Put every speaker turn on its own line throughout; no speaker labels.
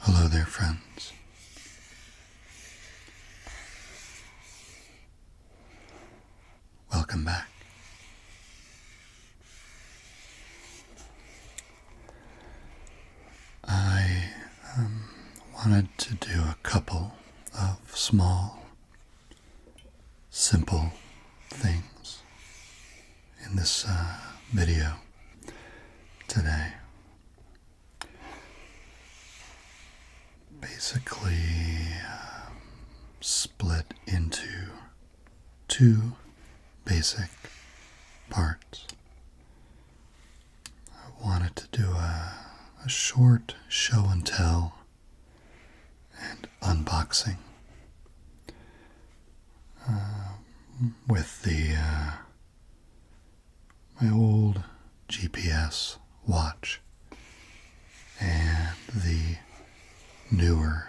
Hello there, friends. Welcome back. I wanted to do a couple of small, simple things in this video today. Basically split into two basic parts. I wanted to do a short show and tell and unboxing with my old GPS watch and the newer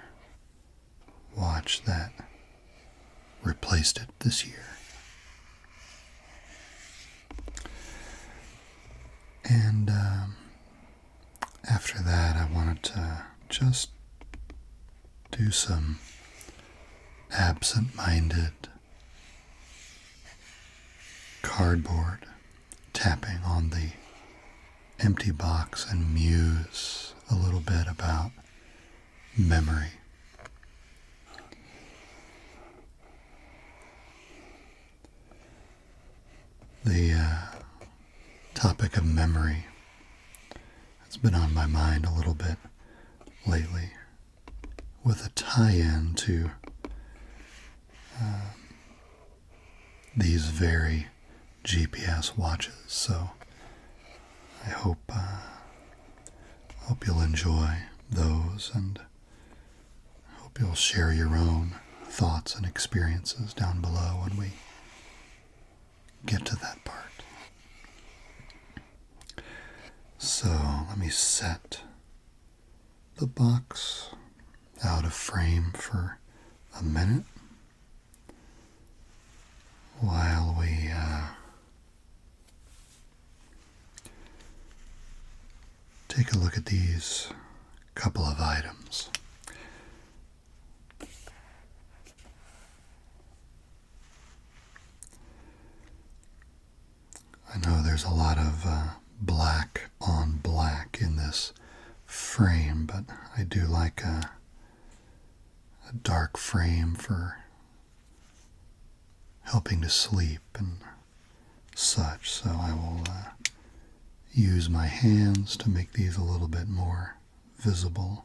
watch that replaced it this year. And after that, I wanted to just do some absent-minded cardboard tapping on the empty box and muse a little bit about memory. The topic of memory has been on my mind a little bit lately, with a tie-in to these very GPS watches. So I hope you'll enjoy those, and hope you'll share your own thoughts and experiences down below when we get to that part. So let me set the box out of frame for a minute while we take a look at these couple of items. I know there's a lot of black on black in this frame, but I do like a dark frame for helping to sleep and such, so I will use my hands to make these a little bit more visible.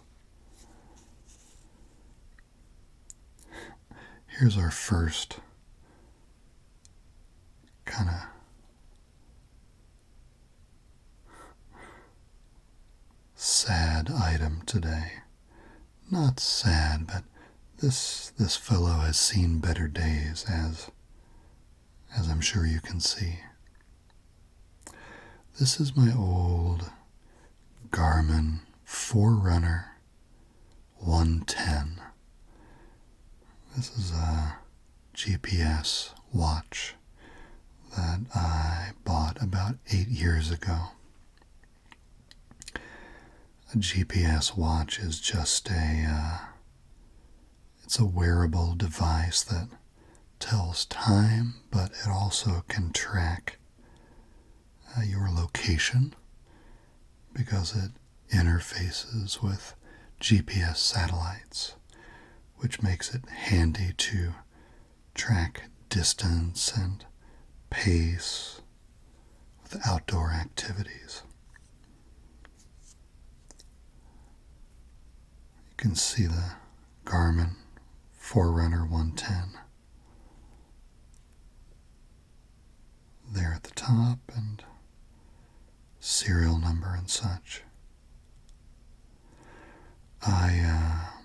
Here's our first kind of sad item today. Not sad, but this fellow has seen better days, as I'm sure you can see. This is my old Garmin Forerunner 110. This is a GPS watch that I bought about 8 years ago. A GPS watch is just it's a wearable device that tells time, but it also can track your location because it interfaces with GPS satellites, which makes it handy to track distance and pace with outdoor activities. You can see the Garmin Forerunner 110 there at the top, and serial number and such. I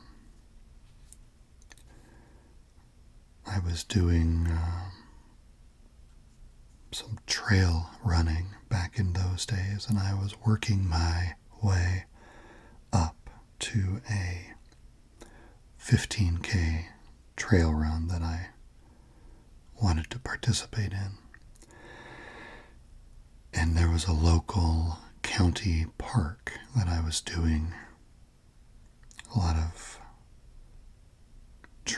was doing some trail running back in those days, and I was working my way up to a 15K trail run that I wanted to participate in. And there was a local county park that I was doing a lot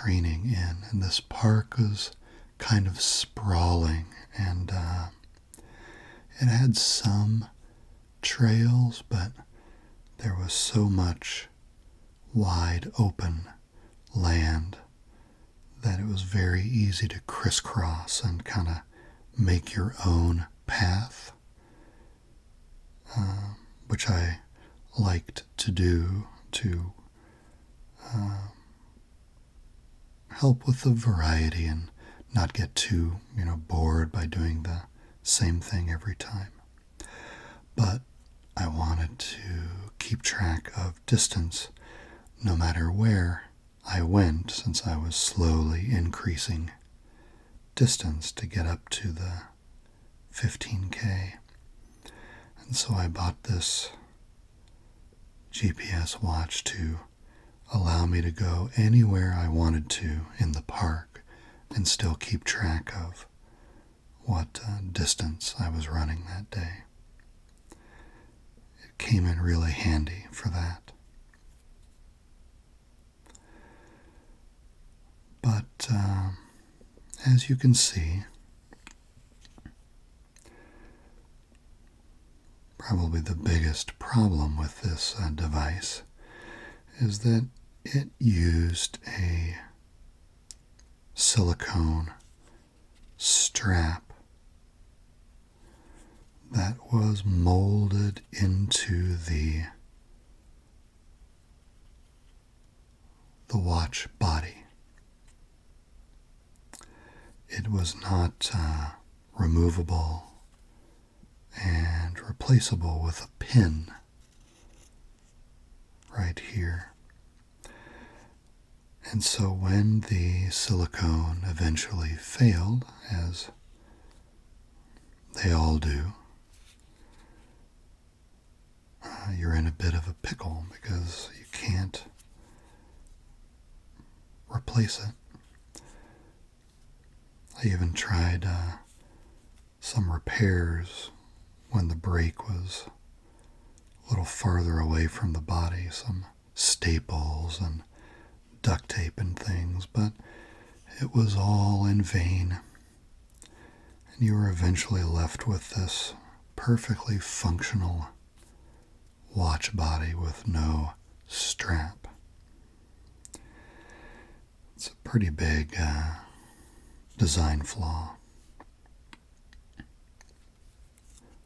training in, and this park was kind of sprawling, and it had some trails, but there was so much wide open land that it was very easy to crisscross and kind of make your own path, which I liked to do to help with the variety and not get too, bored by doing the same thing every time. But I wanted to keep track of distance no matter where I went, since I was slowly increasing distance to get up to the 15K. And so I bought this GPS watch to allow me to go anywhere I wanted to in the park and still keep track of what distance I was running that day. It came in really handy for that. But as you can see, probably the biggest problem with this device is that it used a silicone strap that was molded into the watch body. It was not removable and replaceable with a pin right here. And so when the silicone eventually failed, as they all do, you're in a bit of a pickle because you can't replace it. I even tried some repairs when the brake was a little farther away from the body, some staples and duct tape and things, but it was all in vain. And you were eventually left with this perfectly functional watch body with no strap. It's a pretty big design flaw.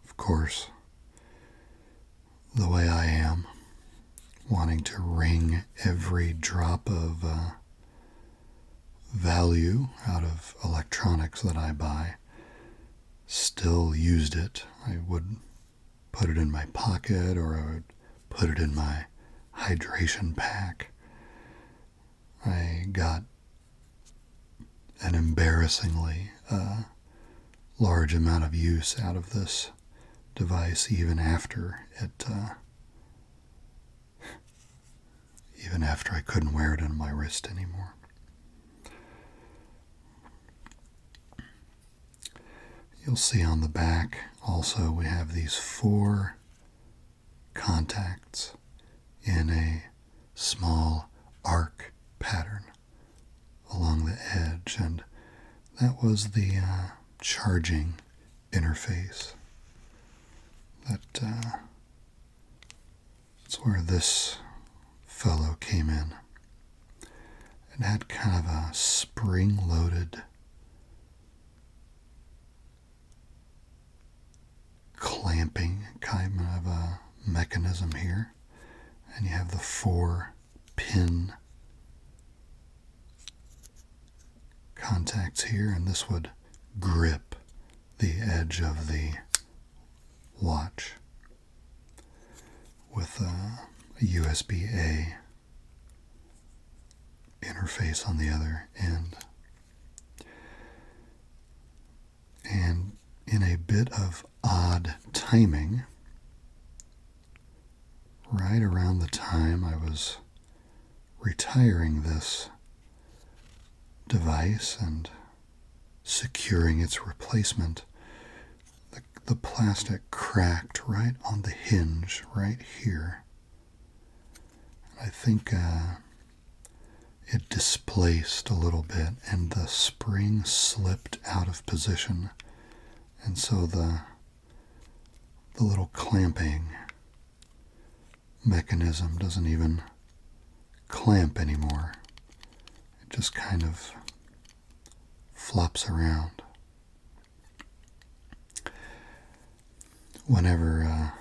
Of course, the way I am, wanting to wring every drop of value out of electronics that I buy, still used it. I would put it in my pocket, or I would put it in my hydration pack. I got an embarrassingly large amount of use out of this device, even after I couldn't wear it on my wrist anymore. You'll see on the back also we have these 4 contacts in a small arc pattern along the edge, and that was the charging interface. That's where this fellow came in. It had kind of a spring-loaded clamping kind of a mechanism here, and you have the 4 pin contacts here, and this would grip the edge of the watch with a USB-A interface on the other end. And in a bit of odd timing, right around the time I was retiring this device and securing its replacement, the plastic cracked right on the hinge right here. I think it displaced a little bit and the spring slipped out of position. And so the little clamping mechanism doesn't even clamp anymore. It just kind of flops around. Whenever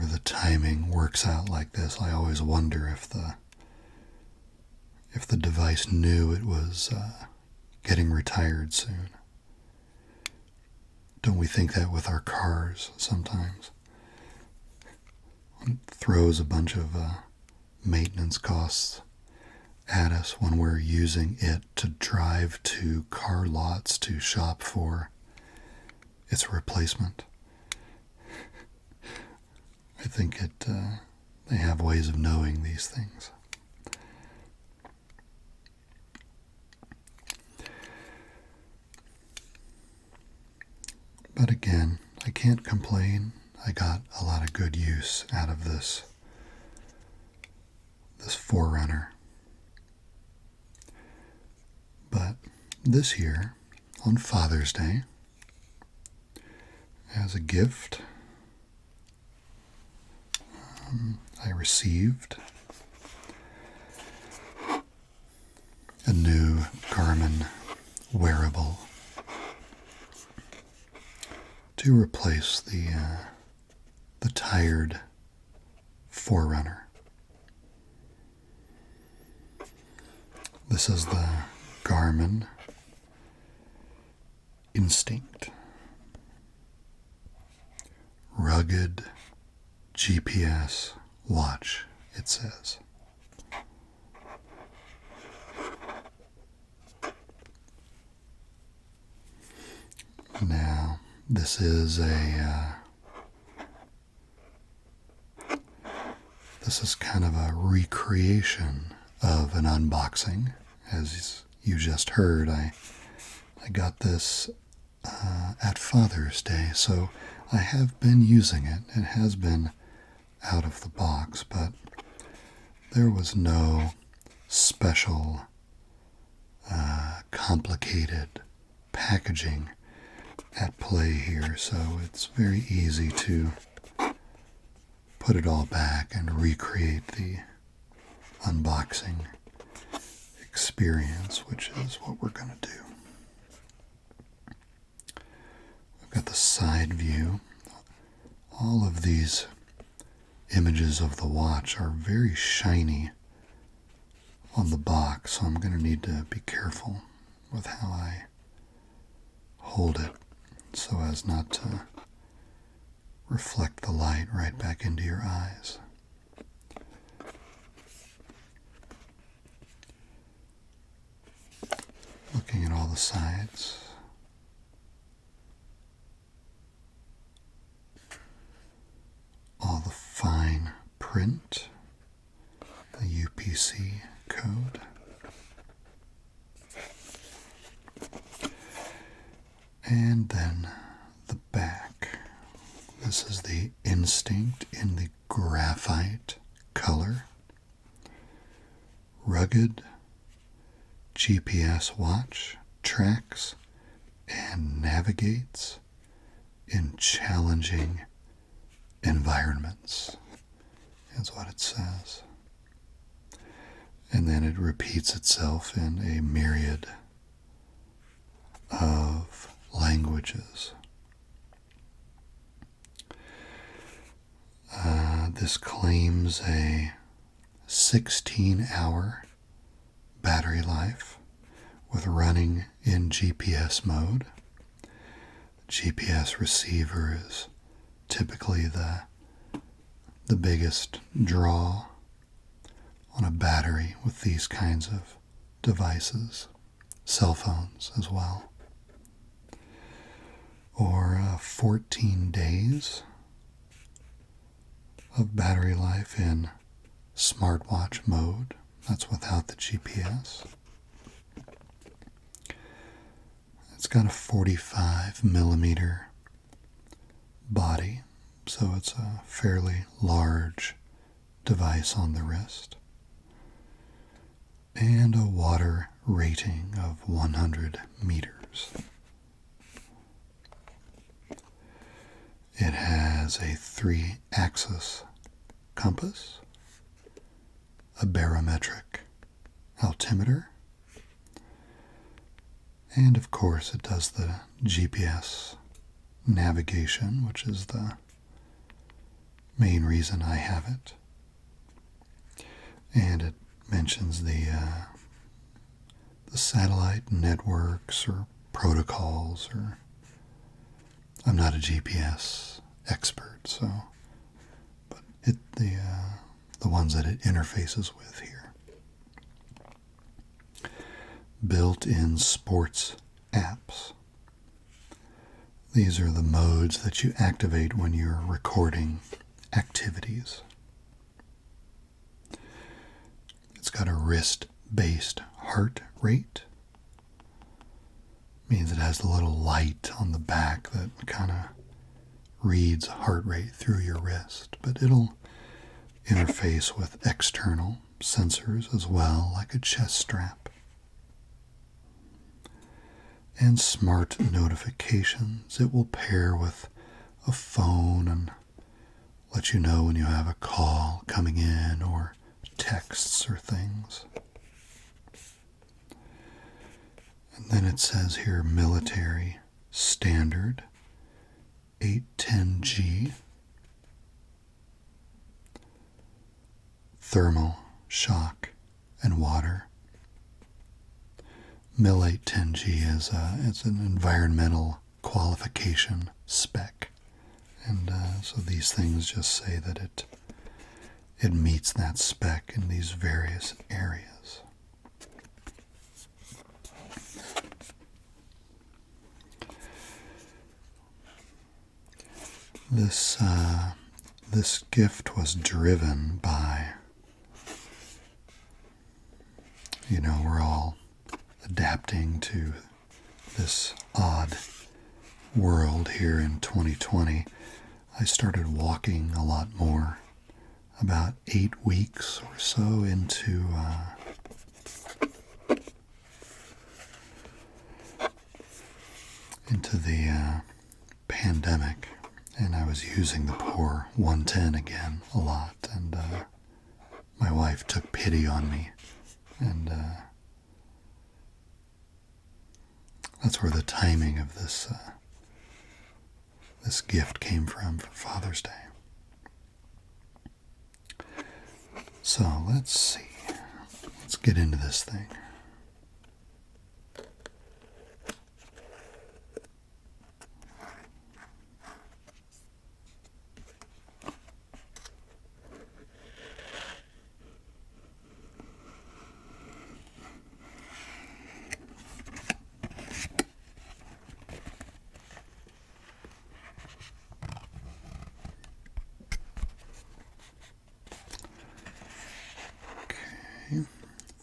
the timing works out like this, I always wonder if the device knew it was getting retired soon. Don't we think that with our cars sometimes? It throws a bunch of maintenance costs at us when we're using it to drive to car lots to shop for its replacement. I think they have ways of knowing these things. But again, I can't complain. I got a lot of good use out of this Forerunner. But this year, on Father's Day, as a gift, I received a new Garmin wearable to replace the tired Forerunner. This is the Garmin Instinct. Rugged GPS watch, it says. Now, this is kind of a recreation of an unboxing. As you just heard, I got this at Father's Day, so I have been using it. It has been out of the box, but there was no special complicated packaging at play here, so it's very easy to put it all back and recreate the unboxing experience, which is what we're going to do. We've got the side view. All of these images of the watch are very shiny on the box, so I'm going to need to be careful with how I hold it so as not to reflect the light right back into your eyes. Looking at all the sides. All the fine print, the UPC code. And then the back. This is the Instinct in the graphite color. Rugged GPS watch tracks and navigates in challenging environments, is what it says. And then it repeats itself in a myriad of languages. This claims a 16-hour battery life with running in GPS mode. The GPS receiver is typically the biggest draw on a battery with these kinds of devices, cell phones as well. Or 14 days of battery life in smartwatch mode. That's without the GPS. It's got a 45 millimeter body, so it's a fairly large device on the wrist. and a water rating of 100 meters. It has a 3-axis compass, a barometric altimeter, and of course it does the GPS navigation, which is the main reason I have it. And it mentions the satellite networks or protocols, or I'm not a GPS expert, so but the ones that it interfaces with here. Built-in sports apps. These are the modes that you activate when you're recording activities. It's got a wrist-based heart rate. Means it has a little light on the back that kind of reads heart rate through your wrist, but it'll interface with external sensors as well, like a chest strap. And smart notifications. It will pair with a phone and let you know when you have a call coming in or texts or things. And then it says here military standard 810G, thermal, shock, and water. Mil 810G is it's an environmental qualification spec, and so these things just say that it meets that spec in these various areas. This gift was driven by, we're all adapting to this odd world here in 2020. I started walking a lot more about 8 weeks or so into the pandemic, and I was using the poor 110 again a lot, and my wife took pity on me, and that's where the timing of this gift came from for Father's Day. So let's see. Let's get into this thing.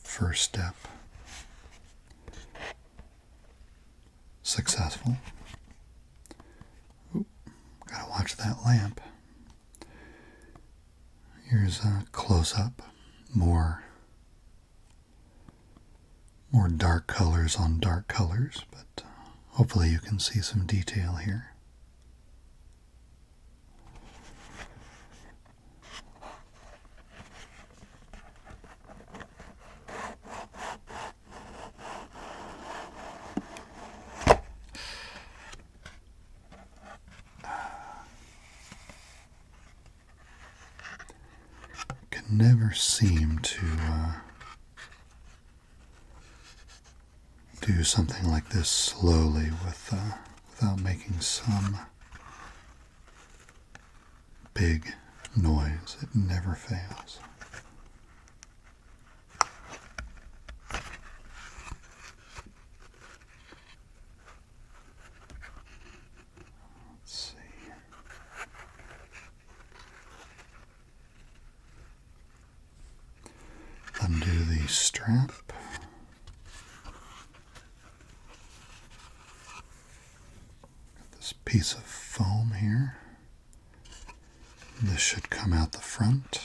First step, successful. Oop, gotta watch that lamp. Here's a close-up, more dark colors on dark colors, but hopefully you can see some detail here. Never seem to do something like this slowly without making some big noise. It never fails. Undo the strap. Got this piece of foam here. This should come out the front.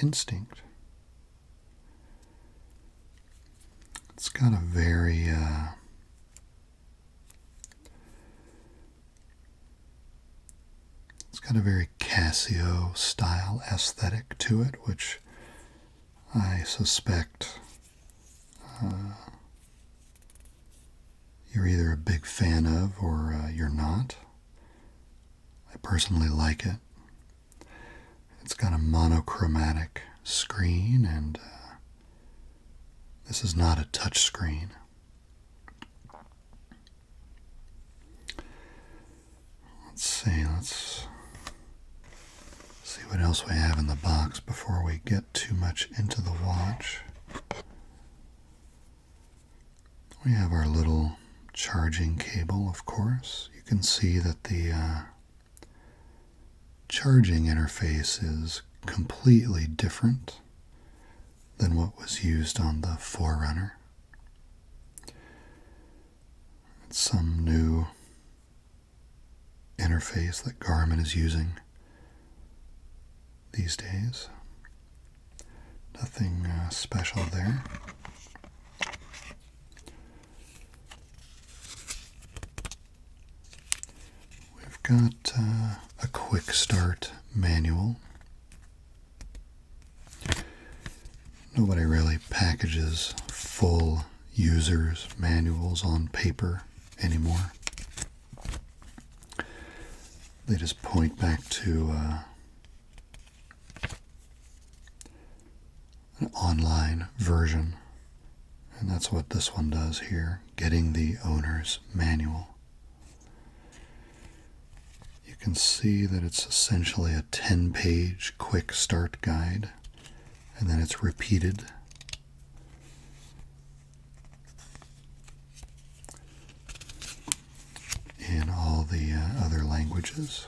instinct. It's got a very Casio style aesthetic to it, which I suspect you're either a big fan of or you're not. I personally like it. It's got a monochromatic screen, and this is not a touch screen. Let's see what else we have in the box before we get too much into the watch. We have our little charging cable, of course. You can see that the charging interface is completely different than what was used on the Forerunner. It's some new interface that Garmin is using these days. Nothing special there. We've got a quick start manual. Nobody really packages full users' manuals on paper anymore. They just point back to an online version, and that's what this one does here, getting the owner's manual. You can see that it's essentially a 10-page quick start guide, and then it's repeated. In all the other languages.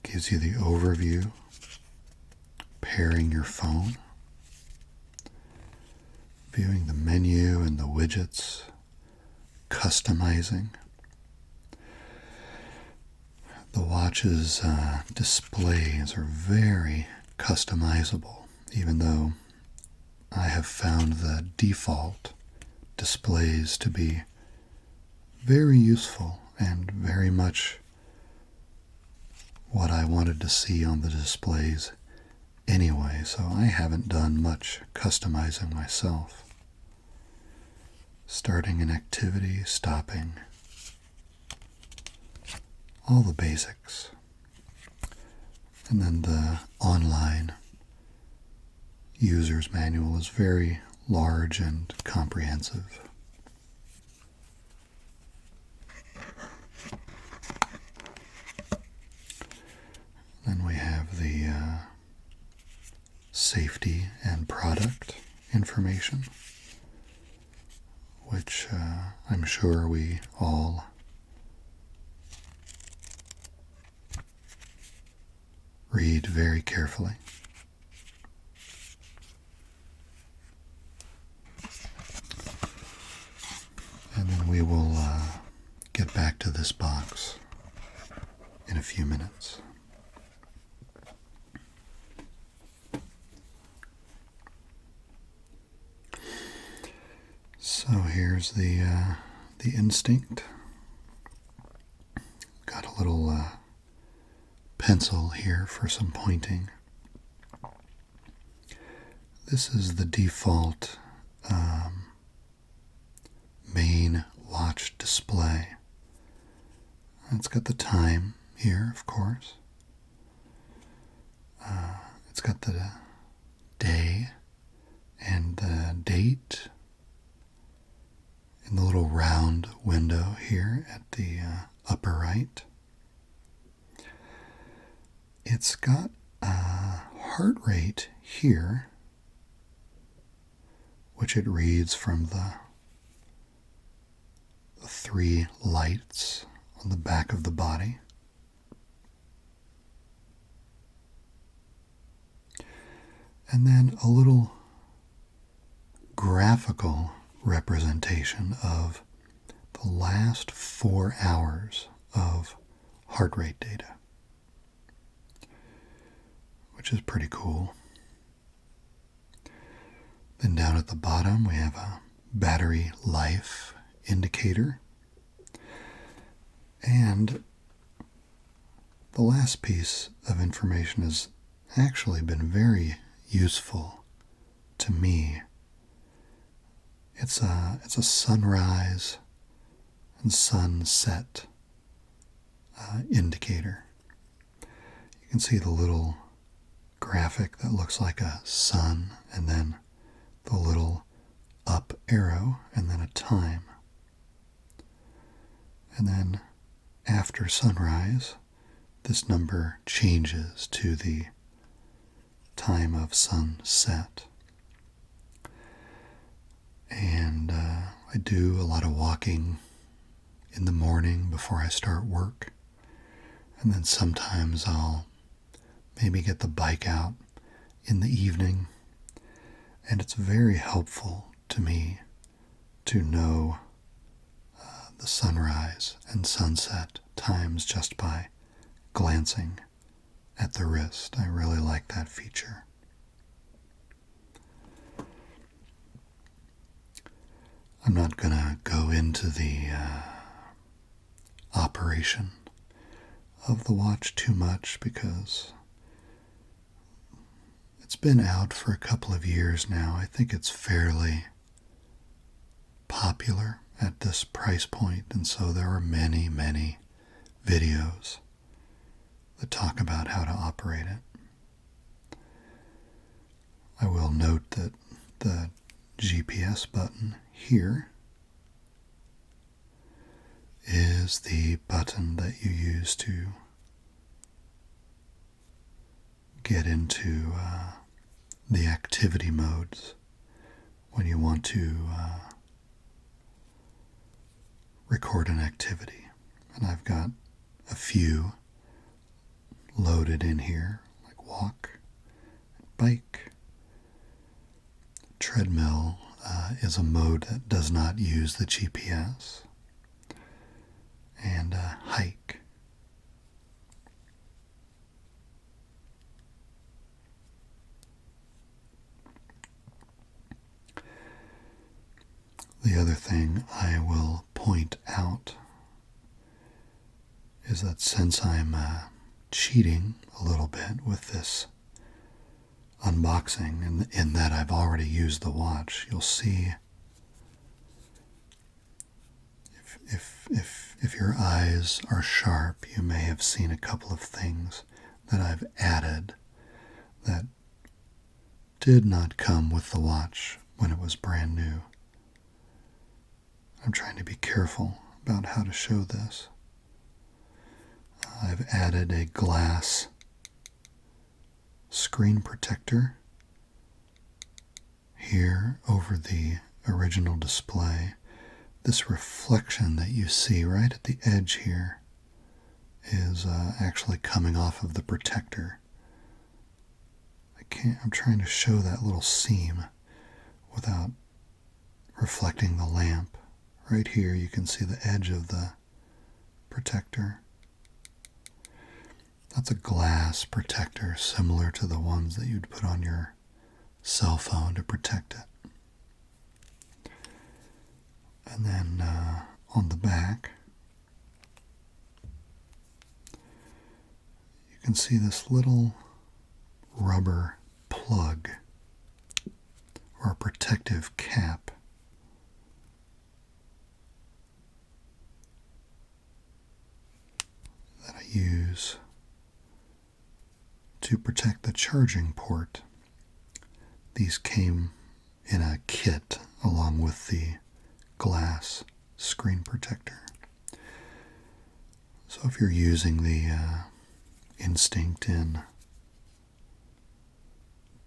Gives you the overview, pairing your phone, viewing the menu and the widgets, customizing. The watch's displays are very customizable, even though I have found the default displays to be very useful and very much what I wanted to see on the displays anyway, so I haven't done much customizing myself. Starting an activity, stopping, all the basics. And then the online user's manual is very large and comprehensive. Then we have the safety and product information, which I'm sure we all read very carefully. And then we will get back to this box in a few minutes. So here's the instinct. Got a little pencil here for some pointing. This is the default main watch display. It's got the time here, of course. It's got the day and the date in the little round window here at the upper right. It's got a heart rate here, which it reads from the three lights on the back of the body. And then a little graphical representation of the last 4 hours of heart rate data. which is pretty cool. Then down at the bottom we have a battery life indicator. And the last piece of information has actually been very useful to me. It's a sunrise and sunset indicator. You can see the little graphic that looks like a sun, and then the little up arrow, and then a time. And then after sunrise, this number changes to the time of sunset. And I do a lot of walking in the morning before I start work. And then sometimes I'll maybe get the bike out in the evening. And it's very helpful to me to know the sunrise and sunset times just by glancing at the wrist. I really like that feature. I'm not going to go into the operation of the watch too much because it's been out for a couple of years now. I think it's fairly popular at this price point, and so there are many, many videos that talk about how to operate it. I will note that the GPS button here is the button that you use to get into the activity modes when you want to record an activity. And I've got a few loaded in here, like walk, bike. Treadmill is a mode that does not use the GPS. And hike. The other thing I will point out is that since I'm cheating a little bit with this unboxing, and in that I've already used the watch, you'll see if your eyes are sharp, you may have seen a couple of things that I've added that did not come with the watch when it was brand new. I'm trying to be careful about how to show this. I've added a glass screen protector here over the original display. This reflection that you see right at the edge here is actually coming off of the protector. I'm trying to show that little seam without reflecting the lamp. Right here you can see the edge of the protector. That's a glass protector similar to the ones that you'd put on your cell phone to protect it. And then on the back, you can see this little rubber plug or a protective cap. That I use to protect the charging port. These came in a kit along with the glass screen protector. So if you're using the Instinct in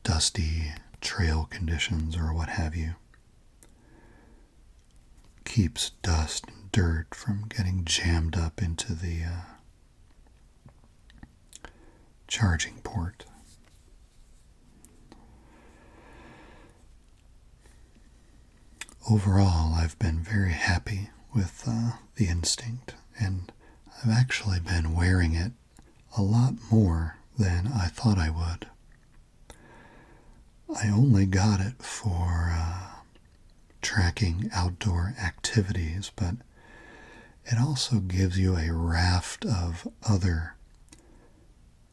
dusty trail conditions or what have you, keeps dust and dirt from getting jammed up into the charging port. Overall, I've been very happy with the Instinct, and I've actually been wearing it a lot more than I thought I would. I only got it for tracking outdoor activities, but it also gives you a raft of other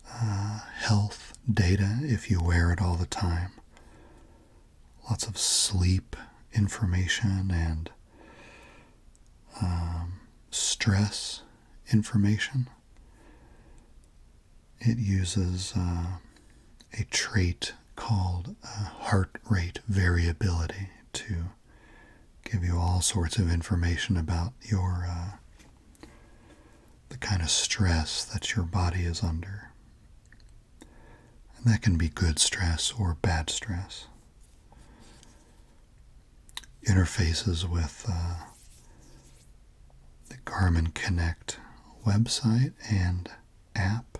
health data if you wear it all the time. Lots of sleep information and stress information. It uses a trait called heart rate variability to give you all sorts of information about your the kind of stress that your body is under. And that can be good stress or bad stress. Interfaces with the Garmin Connect website and app.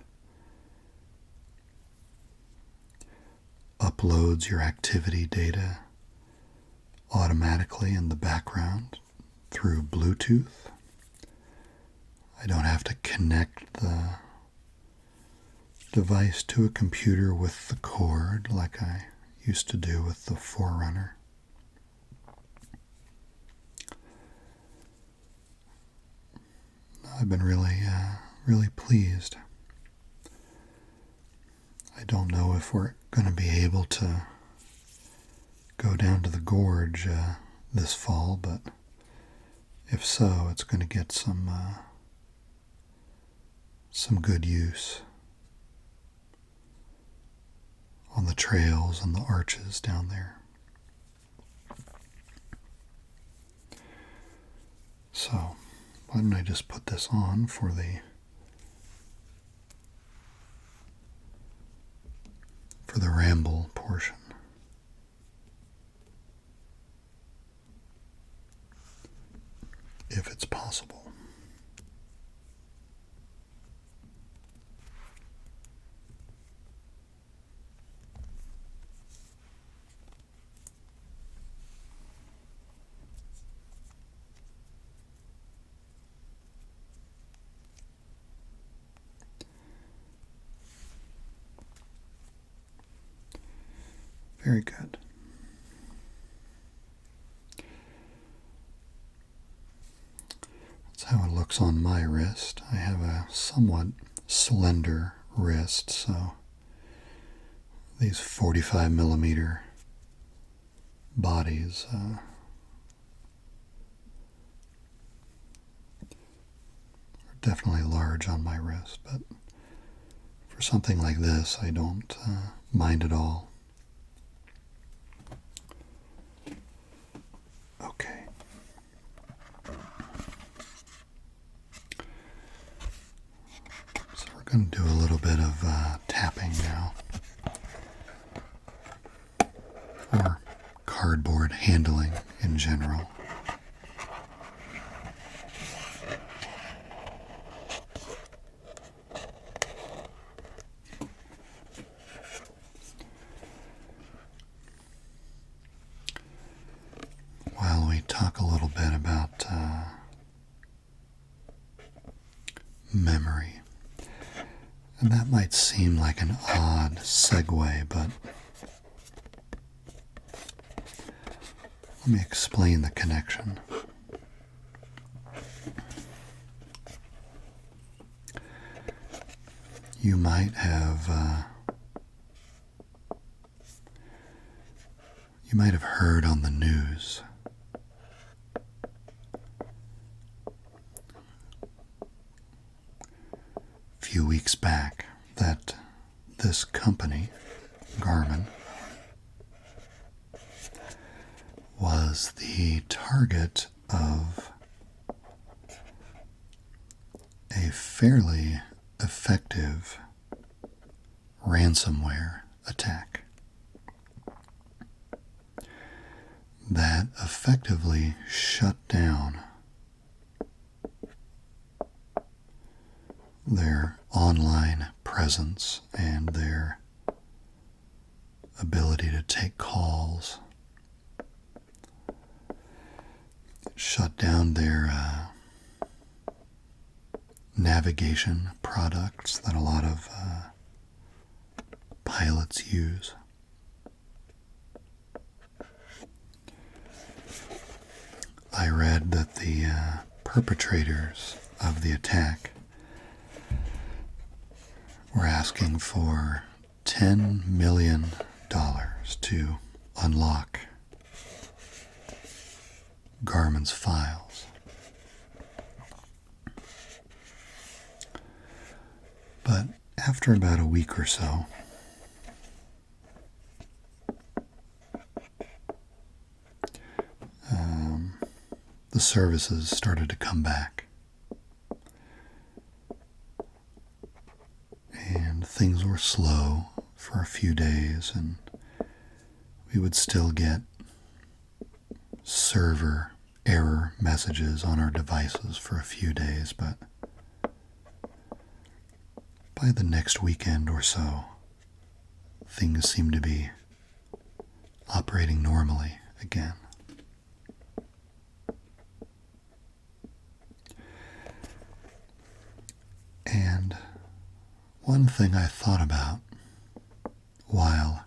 Uploads your activity data automatically in the background through Bluetooth. I don't have to connect the device to a computer with the cord like I used to do with the Forerunner. I've been really pleased. I don't know if we're going to be able to go down to the gorge this fall, but if so, it's going to get some good use on the trails and the arches down there. So, why don't I just put this on for the ramble portion. If it's possible. Very good. That's how it looks on my wrist. I have a somewhat slender wrist, so these 45 millimeter bodies are definitely large on my wrist, but for something like this, I don't mind at all. Okay. So we're going to do a little bit of tapping now. Or cardboard handling in general. While we talk a little bit about memory. And that might seem like an odd segue, but let me explain the connection. You might have heard on the news a few weeks back that this company, Garmin, was the target of a fairly effective ransomware attack that effectively shut down their online presence and their ability to take calls. Shut down their navigation products that a lot of pilots use. I read that the perpetrators of the attack were asking for $10 million to unlock Garmin's files. But after about a week or so, the services started to come back. And things were slow for a few days, and we would still get server error messages on our devices for a few days, but by the next weekend or so, things seemed to be operating normally again. And one thing I thought about while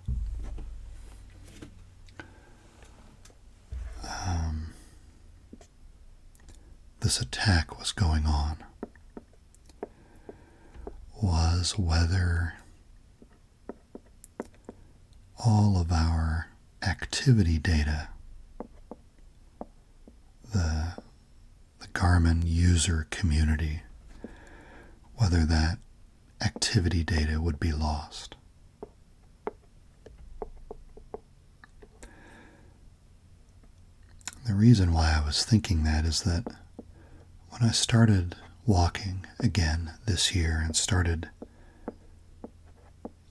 this attack was going on was whether all of our activity data, the Garmin user community, whether that activity data would be lost. The reason why I was thinking that is that when I started walking again this year and started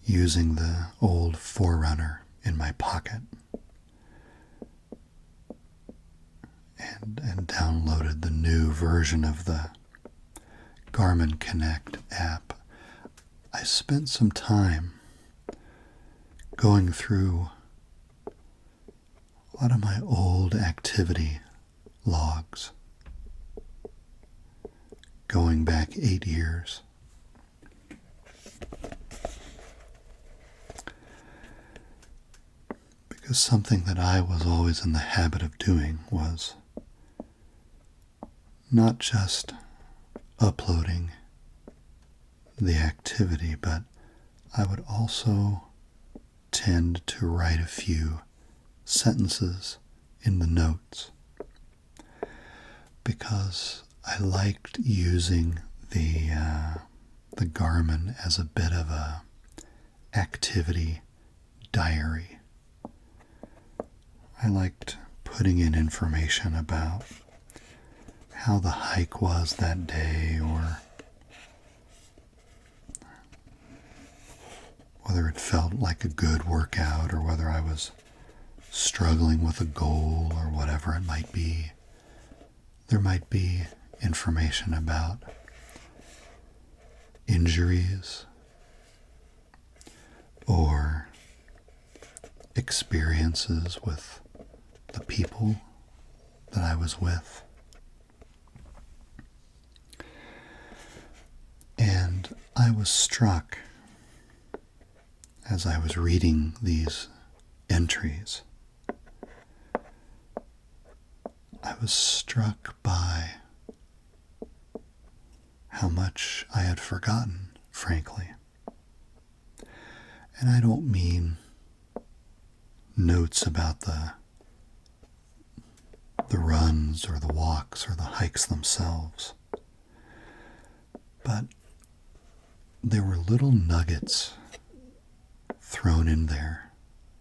using the Old Forerunner in my pocket and downloaded the new version of the Garmin Connect app, I spent some time going through a lot of my old activity logs, going back 8 years. Because something that I was always in the habit of doing was not just uploading the activity, but I would also tend to write a few sentences in the notes because I liked using the Garmin as a bit of a activity diary. I liked putting in information about how the hike was that day, or whether it felt like a good workout, or whether I was struggling with a goal, or whatever it might be. There might be information about injuries or experiences with the people that I was with. And I was struck as I was reading these entries. I was struck by how much I had forgotten, frankly. And I don't mean notes about the runs or the walks or the hikes themselves, but there were little nuggets thrown in there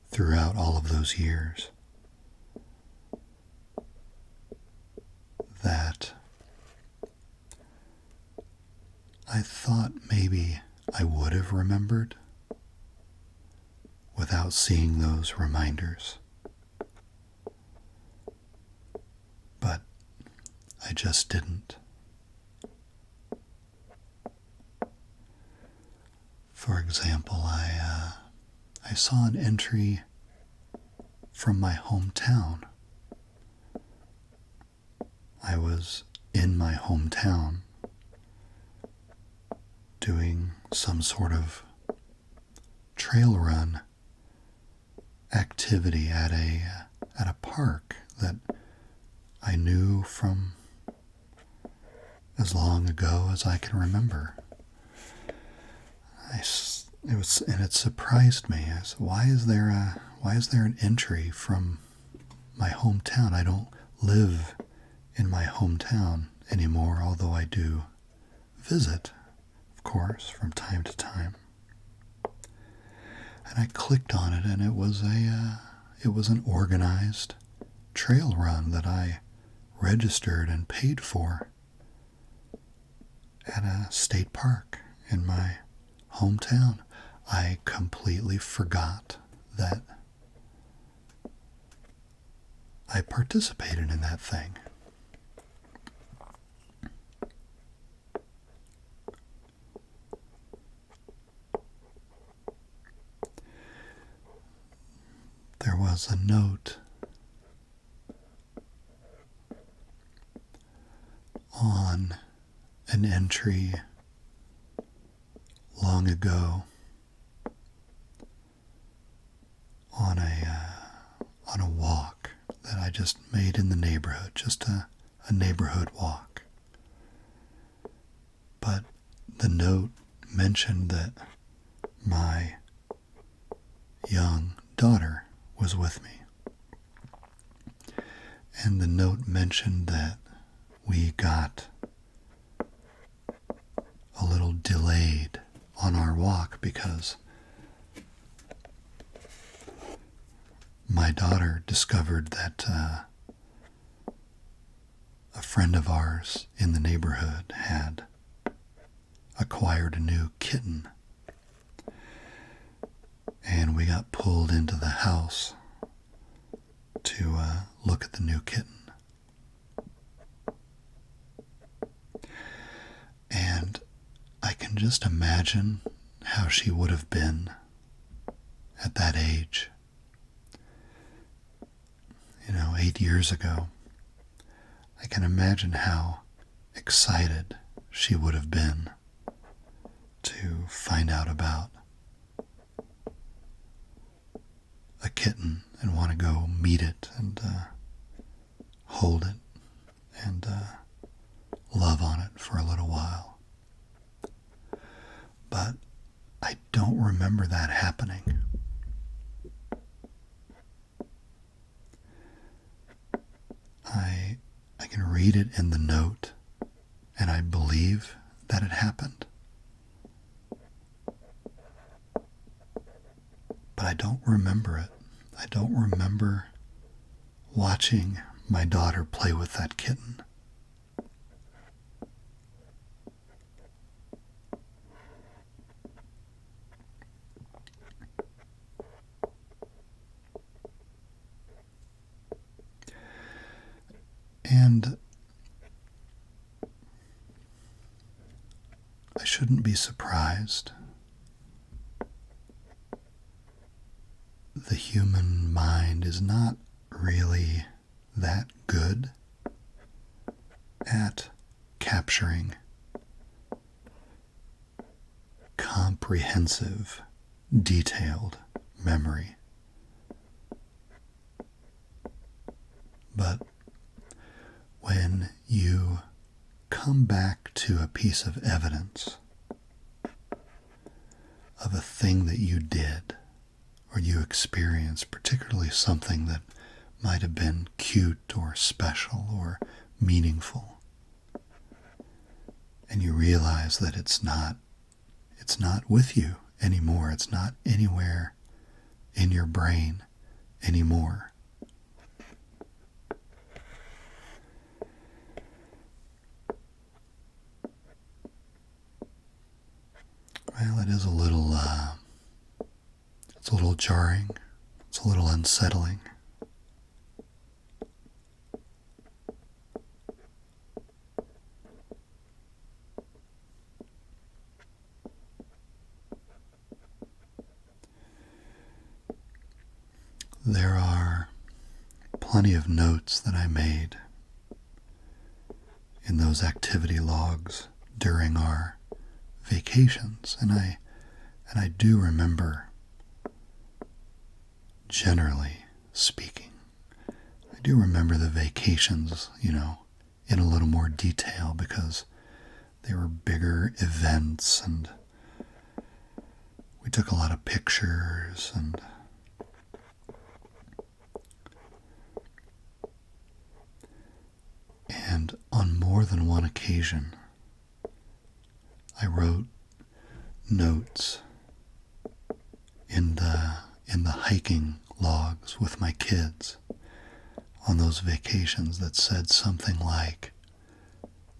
throughout all of those years that I thought maybe I would have remembered without seeing those reminders. But I just didn't. For example, I saw an entry from my hometown. I was in my hometown doing some sort of trail run activity at a park that I I knew from as long ago as I can remember. It surprised me. I said, why is there an entry from my hometown? I don't live in my hometown anymore, although I do visit, of course, from time to time. And I clicked on it, and it was an organized trail run that I registered and paid for at a state park in my hometown. I completely forgot that I participated in that thing. There was a note on an entry long ago on a walk that I just made in the neighborhood, just a neighborhood walk. But the note mentioned that my young daughter was with me. And the note mentioned that we got a little delayed on our walk because my daughter discovered that a friend of ours in the neighborhood had acquired a new kitten. And we got pulled into the house to look at the new kitten. And I can just imagine how she would have been at that age. 8 years ago. I can imagine how excited she would have been to find out about a kitten and want to go meet it and hold it and love on it for a little while. But I don't remember that happening. I can read it in the note, and I believe that it happened. But I don't remember it. I don't remember watching my daughter play with that kitten. And I shouldn't be surprised. The human mind is not really that good at capturing comprehensive, detailed memory. But when you come back to a piece of evidence of a thing that you did or you experienced, particularly something that might have been cute or special or meaningful, and you realize that it's not with you anymore, it's not anywhere in your brain anymore. Well, it is a little jarring. It's a little unsettling. There are plenty of notes that I made in those activity logs during our vacations, and I do remember, generally speaking, I do remember the vacations, in a little more detail because they were bigger events and we took a lot of pictures and on more than one occasion I wrote notes in the hiking logs with my kids on those vacations that said something like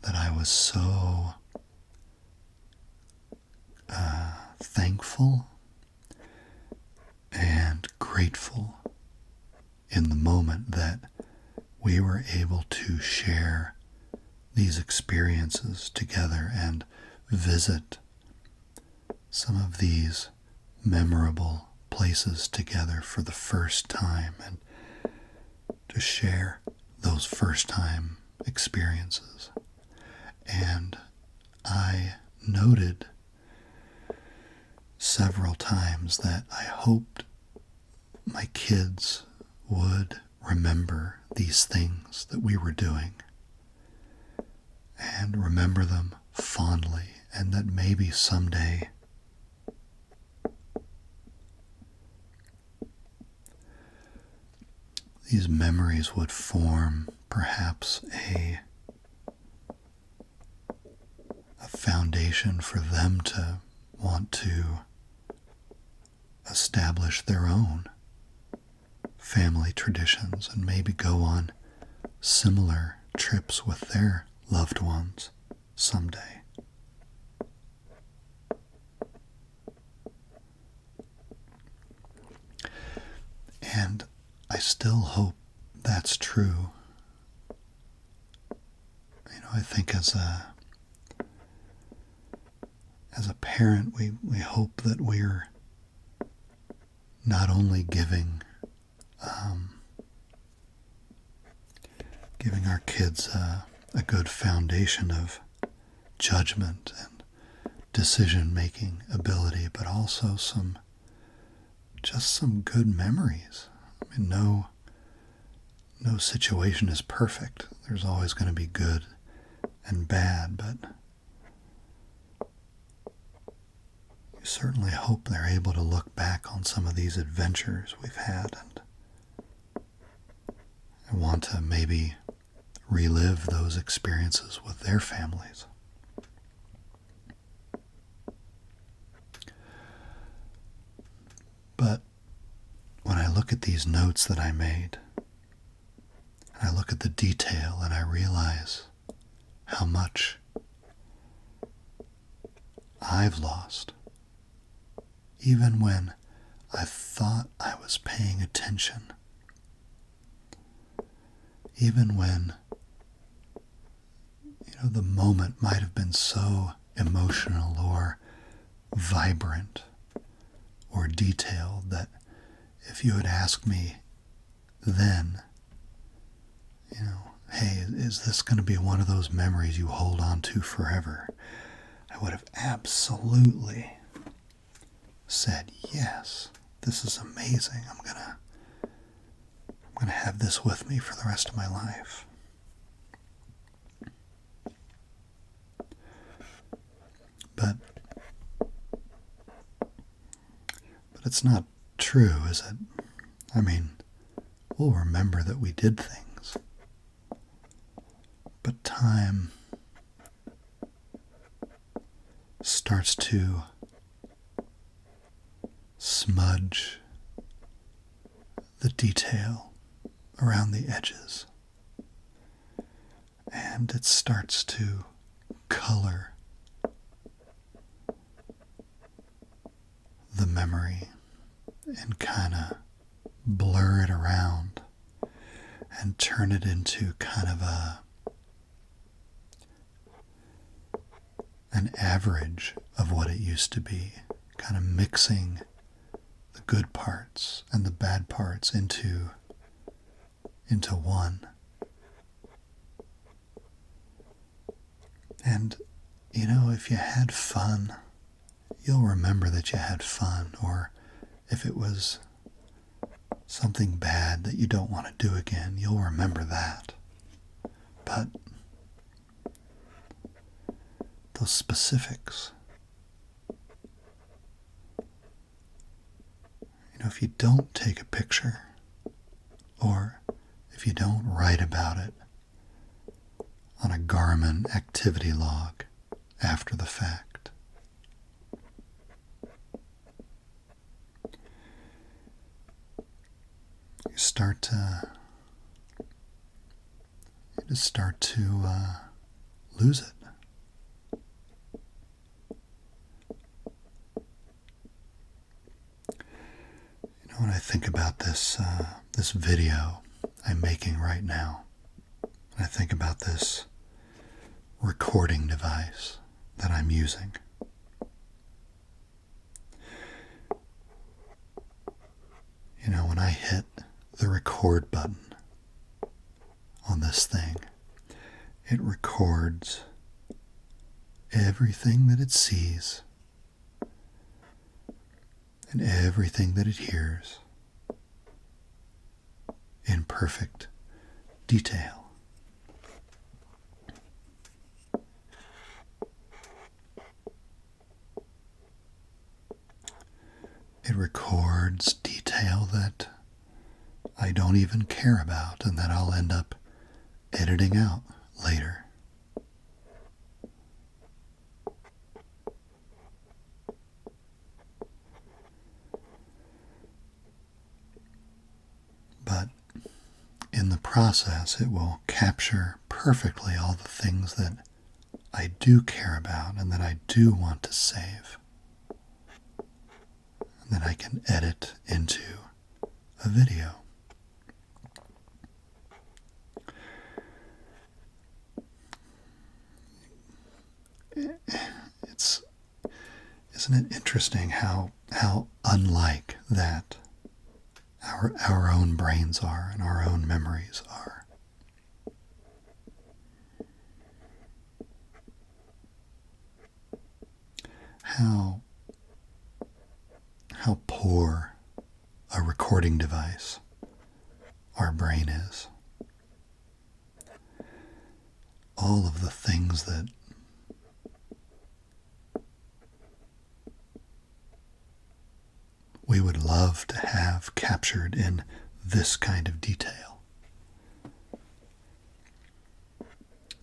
that I was so thankful and grateful in the moment that we were able to share these experiences together and visit some of these memorable places together for the first time and to share those first time experiences. And I noted several times that I hoped my kids would remember these things that we were doing and remember them fondly, and that maybe someday these memories would form perhaps a foundation for them to want to establish their own family traditions and maybe go on similar trips with their loved ones someday. And I still hope that's true. I think as a parent, we hope that we're not only giving our kids a good foundation of judgment and decision-making ability, but also some good memories. I mean, no situation is perfect. There's always going to be good and bad, but you certainly hope they're able to look back on some of these adventures we've had and want to maybe relive those experiences with their families. But when I look at these notes that I made, and I look at the detail and I realize how much I've lost, even when I thought I was paying attention, even when the moment might have been so emotional or vibrant or detailed that if you had asked me then, hey, is this going to be one of those memories you hold on to forever? I would have absolutely said, yes, this is amazing. I'm going to have this with me for the rest of my life. But it's not true, is it? I mean, we'll remember that we did things. But time starts to smudge the detail around the edges. And it starts to color the memory and kind of blur it around and turn it into kind of an average of what it used to be, kind of mixing the good parts and the bad parts into one. And, if you had fun, you'll remember that you had fun, or if it was something bad that you don't want to do again, you'll remember that. But those specifics, if you don't take a picture, or if you don't write about it on a Garmin activity log after the fact, you just start to lose it. When I think about this video I'm making right now, and I think about this recording device that I'm using, when I hit the record button on this thing, it records everything that it sees and everything that it hears in perfect detail. It records detail that I don't even care about and that I'll end up editing out later. But in the process, it will capture perfectly all the things that I do care about and that I do want to save, and that I can edit into a video. Isn't it interesting how unlike that our own brains are and our own memories are? How poor a recording device our brain is. All of the things that we would love to have captured in this kind of detail,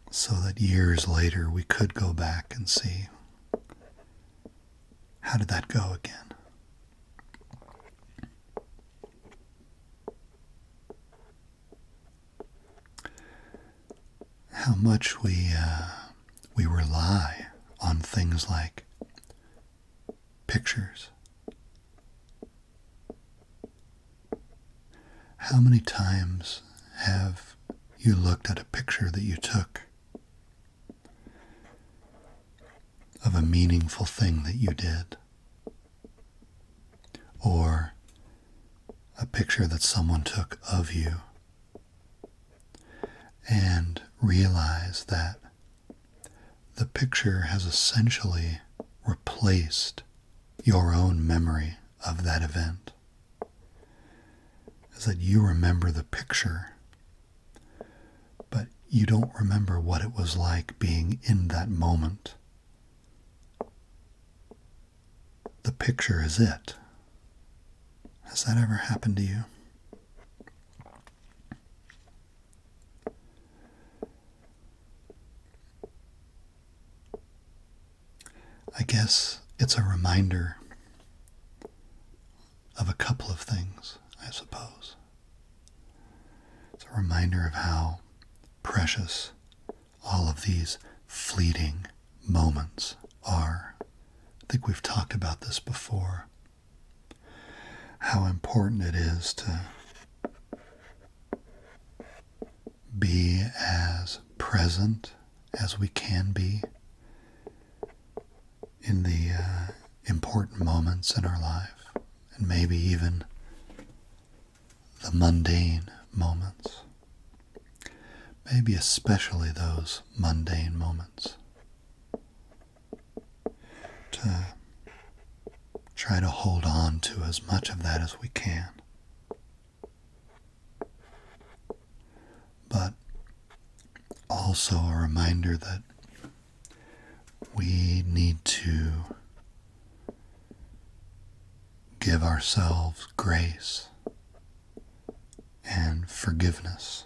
so that years later we could go back and see, how did that go again? How much we rely on things like pictures. How many times have you looked at a picture that you took of a meaningful thing that you did, or a picture that someone took of you, and realize that the picture has essentially replaced your own memory of that event? Is that you remember the picture, but you don't remember what it was like being in that moment. The picture is it. Has that ever happened to you? I guess it's a reminder of a couple of things, I suppose. It's a reminder of how precious all of these fleeting moments are. I think we've talked about this before. How important it is to be as present as we can be in the important moments in our life, and maybe even the mundane moments. Maybe especially those mundane moments. To try to hold on to as much of that as we can. also a reminder that we need to give ourselves grace and forgiveness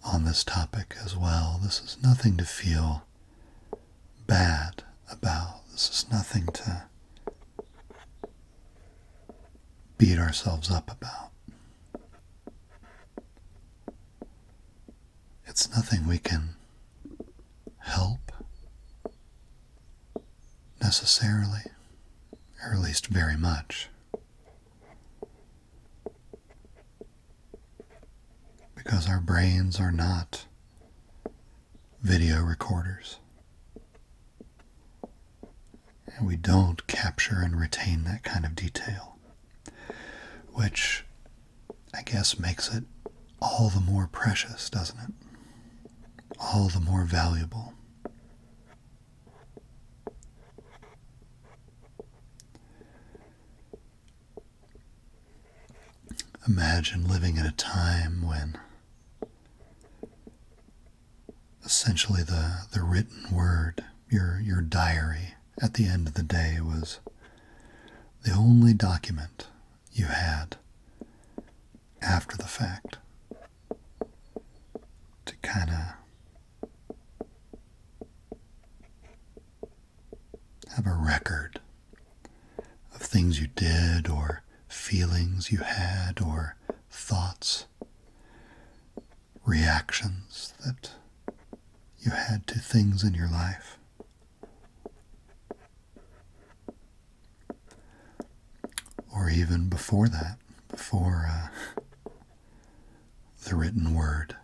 on this topic as well. This is nothing to feel bad about. This is nothing to beat ourselves up about. It's nothing we can help necessarily, or at least very much, because our brains are not video recorders, and we don't capture and retain that kind of detail, which I guess makes it all the more precious, doesn't it? All the more valuable. Imagine living at a time when essentially the written word, your diary at the end of the day, was the only document you had after the fact to kind of have a record of things you did or feelings you had or thoughts, reactions that you had to things in your life. Or even before that, before the written word.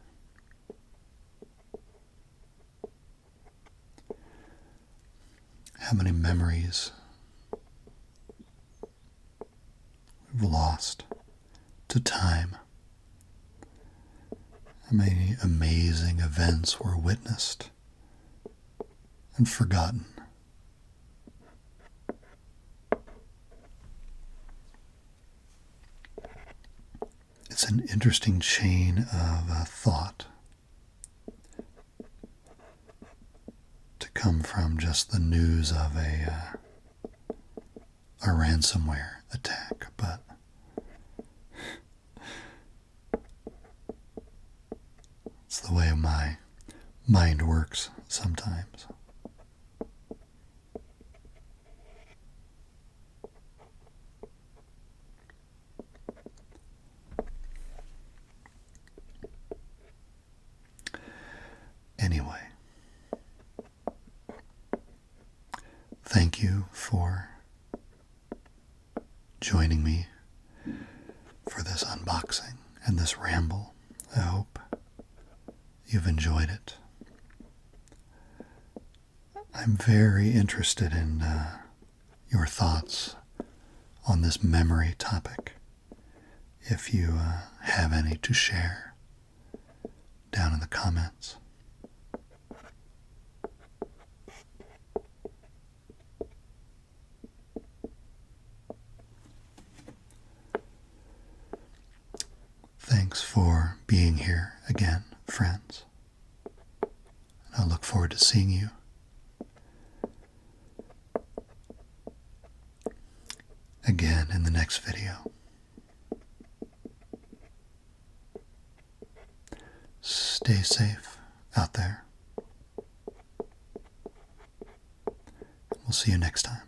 How many memories we've lost to time. How many amazing events were witnessed and forgotten. It's an interesting chain of thought to come from just the news of a ransomware attack, but it's the way my mind works sometimes. Anyway, thank you for joining me for this unboxing and this ramble. I hope you've enjoyed it. I'm very interested in your thoughts on this memory topic, if you have any to share down in the comments. Thanks for being here again, friends. I look forward to seeing you again in the next video. Stay safe out there. We'll see you next time.